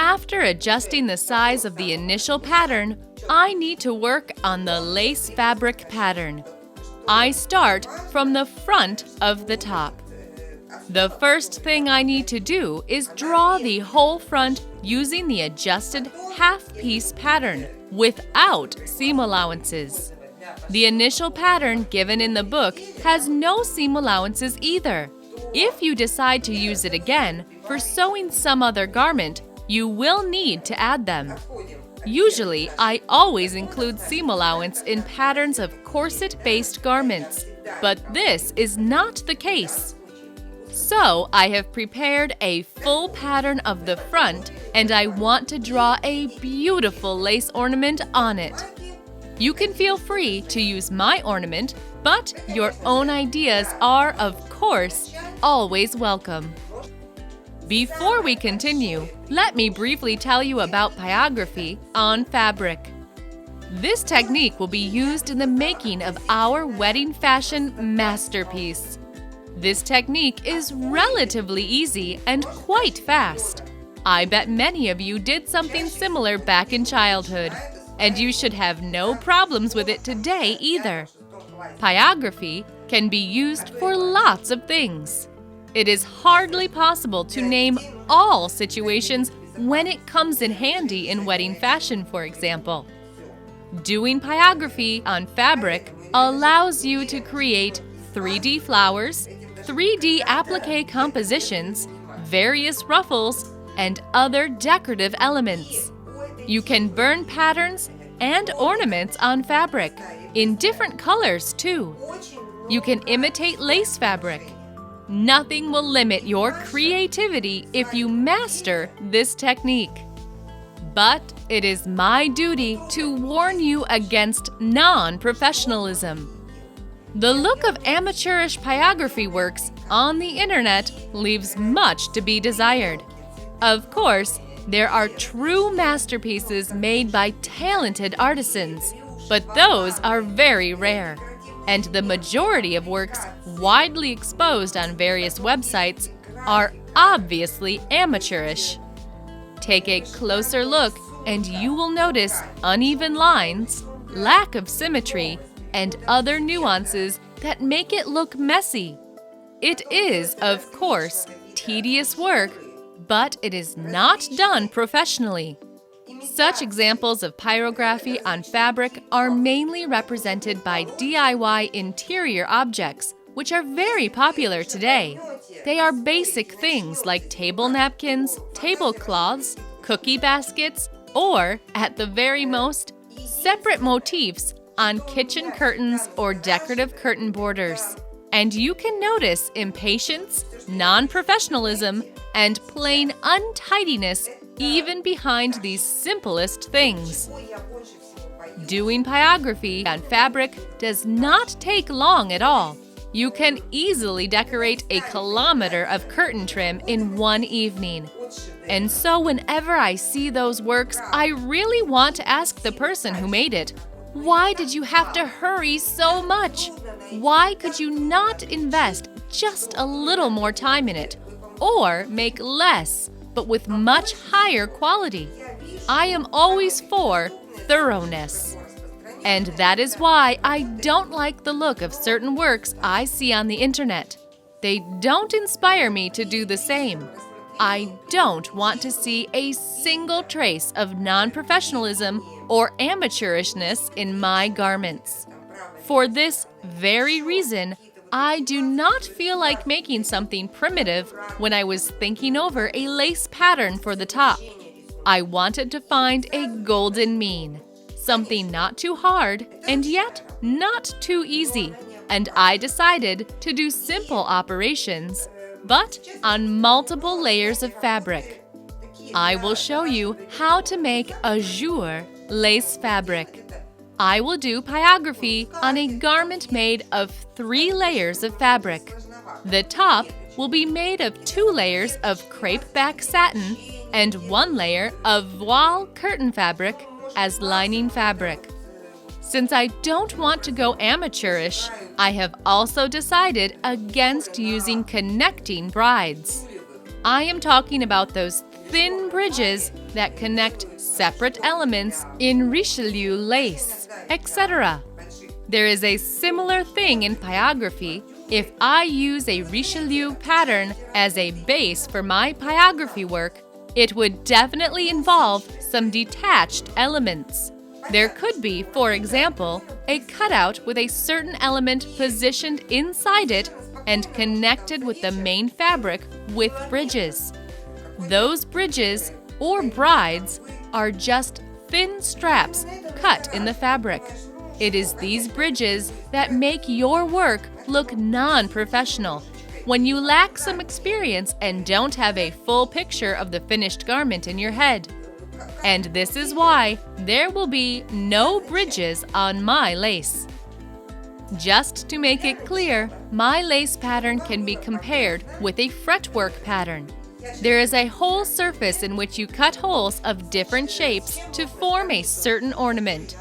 After adjusting the size of the initial pattern, I need to work on the lace fabric pattern. I start from the front of the top. The first thing I need to do is draw the whole front using the adjusted half-piece pattern without seam allowances. The initial pattern given in the book has no seam allowances either. If you decide to use it again for sewing some other garment, you will need to add them. Usually, I always include seam allowance in patterns of corset-based garments, but this is not the case. So, I have prepared a full pattern of the front, and I want to draw a beautiful lace ornament on it. You can feel free to use my ornament, but your own ideas are, of course, always welcome. Before we continue, let me briefly tell you about pyrography on fabric. This technique will be used in the making of our wedding fashion masterpiece. This technique is relatively easy and quite fast. I bet many of you did something similar back in childhood, and you should have no problems with it today either. Pyrography can be used for lots of things. It is hardly possible to name all situations when it comes in handy in wedding fashion, for example. Doing pyrography on fabric allows you to create 3D flowers, 3D applique compositions, various ruffles, and other decorative elements. You can burn patterns and ornaments on fabric, in different colors too. You can imitate lace fabric. Nothing will limit your creativity if you master this technique. But it is my duty to warn you against non-professionalism. The look of amateurish pyrography works on the internet leaves much to be desired. Of course, there are true masterpieces made by talented artisans, but those are very rare. And the majority of works widely exposed on various websites are obviously amateurish. Take a closer look and you will notice uneven lines, lack of symmetry, and other nuances that make it look messy. It is, of course, tedious work, but it is not done professionally. Such examples of pyrography on fabric are mainly represented by DIY interior objects, which are very popular today. They are basic things like table napkins, tablecloths, cookie baskets, or, at the very most, separate motifs on kitchen curtains or decorative curtain borders. And you can notice impatience, non-professionalism, and plain untidiness even behind these simplest things. Doing pyrography on fabric does not take long at all. You can easily decorate a kilometer of curtain trim in one evening. And so whenever I see those works, I really want to ask the person who made it, why did you have to hurry so much? Why could you not invest just a little more time in it? Or make less, but with much higher quality? I am always for thoroughness. And that is why I don't like the look of certain works I see on the internet. They don't inspire me to do the same. I don't want to see a single trace of non-professionalism or amateurishness in my garments. For this very reason, I do not feel like making something primitive when I was thinking over a lace pattern for the top. I wanted to find a golden mean, something not too hard and yet not too easy. And I decided to do simple operations, but on multiple layers of fabric. I will show you how to make azure lace fabric. I will do pyrography on a garment made of 3 layers of fabric. The top will be made of 2 layers of crepe back satin and 1 layer of voile curtain fabric as lining fabric. Since I don't want to go amateurish, I have also decided against using connecting brides. I am talking about those thin bridges that connect separate elements in Richelieu lace, etc. There is a similar thing in pyrography. If I use a Richelieu pattern as a base for my pyrography work, it would definitely involve some detached elements. There could be, for example, a cutout with a certain element positioned inside it and connected with the main fabric with bridges. Those bridges, or brides, are just thin straps cut in the fabric. It is these bridges that make your work look non-professional when you lack some experience and don't have a full picture of the finished garment in your head. And this is why there will be no bridges on my lace. Just to make it clear, my lace pattern can be compared with a fretwork pattern. There is a whole surface in which you cut holes of different shapes to form a certain ornament.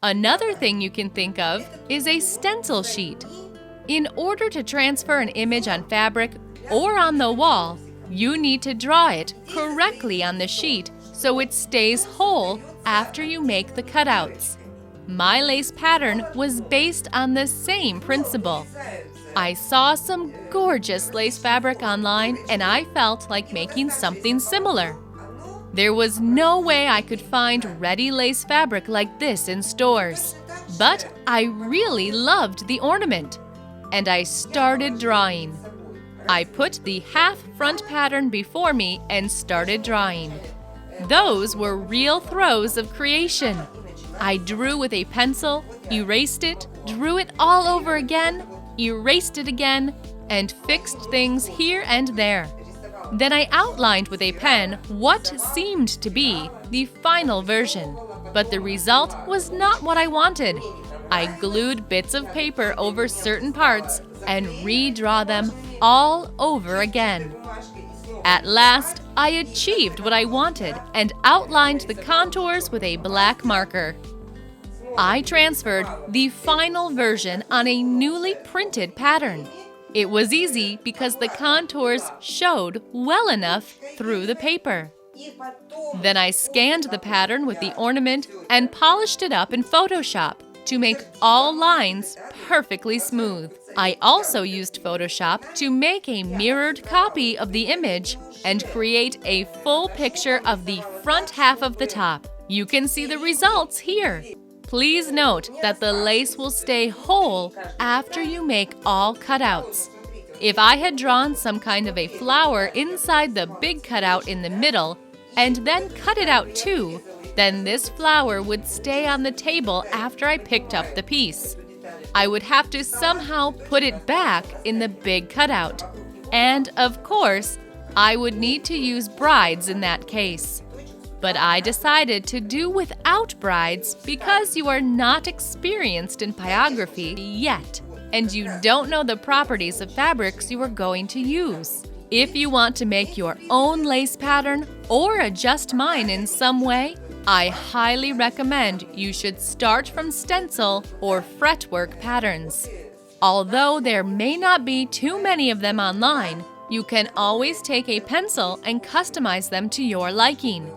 Another thing you can think of is a stencil sheet. In order to transfer an image on fabric or on the wall, you need to draw it correctly on the sheet so it stays whole after you make the cutouts. My lace pattern was based on the same principle. I saw some gorgeous lace fabric online and I felt like making something similar. There was no way I could find ready lace fabric like this in stores, but I really loved the ornament, and I started drawing. I put the half front pattern before me and started drawing. Those were real throes of creation. I drew with a pencil, erased it, drew it all over again, erased it again, and fixed things here and there. Then I outlined with a pen what seemed to be the final version, but the result was not what I wanted. I glued bits of paper over certain parts and redraw them all over again. At last, I achieved what I wanted and outlined the contours with a black marker. I transferred the final version on a newly printed pattern. It was easy because the contours showed well enough through the paper. Then I scanned the pattern with the ornament and polished it up in Photoshop to make all lines perfectly smooth. I also used Photoshop to make a mirrored copy of the image and create a full picture of the front half of the top. You can see the results here. Please note that the lace will stay whole after you make all cutouts. If I had drawn some kind of a flower inside the big cutout in the middle and then cut it out too, then this flower would stay on the table after I picked up the piece. I would have to somehow put it back in the big cutout. And of course, I would need to use brides in that case. But I decided to do without brides because you are not experienced in pyrography yet, and you don't know the properties of fabrics you are going to use. If you want to make your own lace pattern or adjust mine in some way, I highly recommend you should start from stencil or fretwork patterns. Although there may not be too many of them online, you can always take a pencil and customize them to your liking.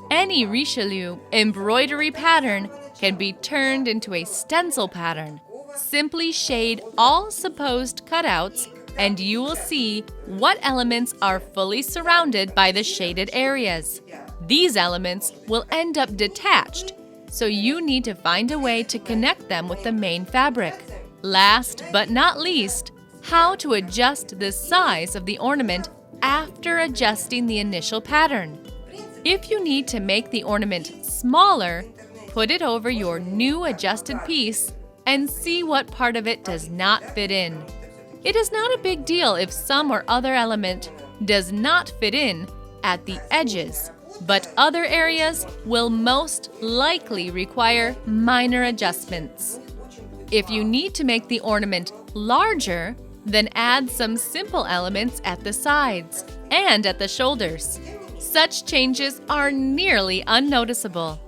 Any Richelieu embroidery pattern can be turned into a stencil pattern. Simply shade all supposed cutouts and you will see what elements are fully surrounded by the shaded areas. These elements will end up detached, so you need to find a way to connect them with the main fabric. Last but not least, how to adjust the size of the ornament after adjusting the initial pattern. If you need to make the ornament smaller, put it over your new adjusted piece and see what part of it does not fit in. It is not a big deal if some or other element does not fit in at the edges, but other areas will most likely require minor adjustments. If you need to make the ornament larger, then add some simple elements at the sides and at the shoulders. Such changes are nearly unnoticeable.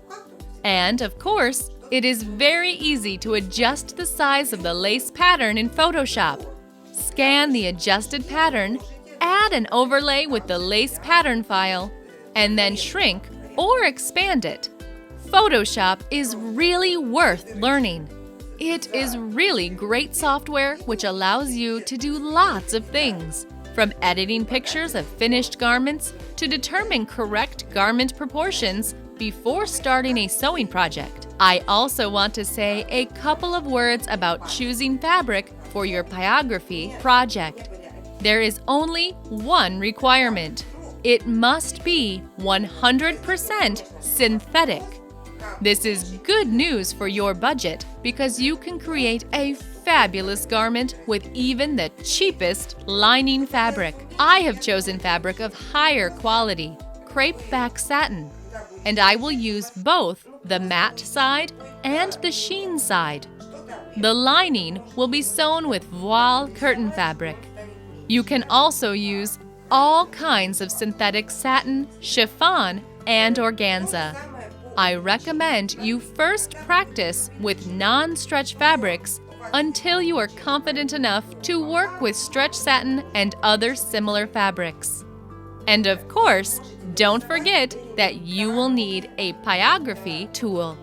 And of course, it is very easy to adjust the size of the lace pattern in Photoshop. Scan the adjusted pattern, add an overlay with the lace pattern file, and then shrink or expand it. Photoshop is really worth learning. It is really great software which allows you to do lots of things, from editing pictures of finished garments to determine correct garment proportions before starting a sewing project. I also want to say a couple of words about choosing fabric for your pyrography project. There is only one requirement. It must be 100% synthetic. This is good news for your budget because you can create a fabulous garment with even the cheapest lining fabric. I have chosen fabric of higher quality, crepe back satin, and I will use both the matte side and the sheen side. The lining will be sewn with voile curtain fabric. You can also use all kinds of synthetic satin, chiffon, and organza. I recommend you first practice with non-stretch fabrics until you are confident enough to work with stretch satin and other similar fabrics. And of course, don't forget that you will need a pyrography tool.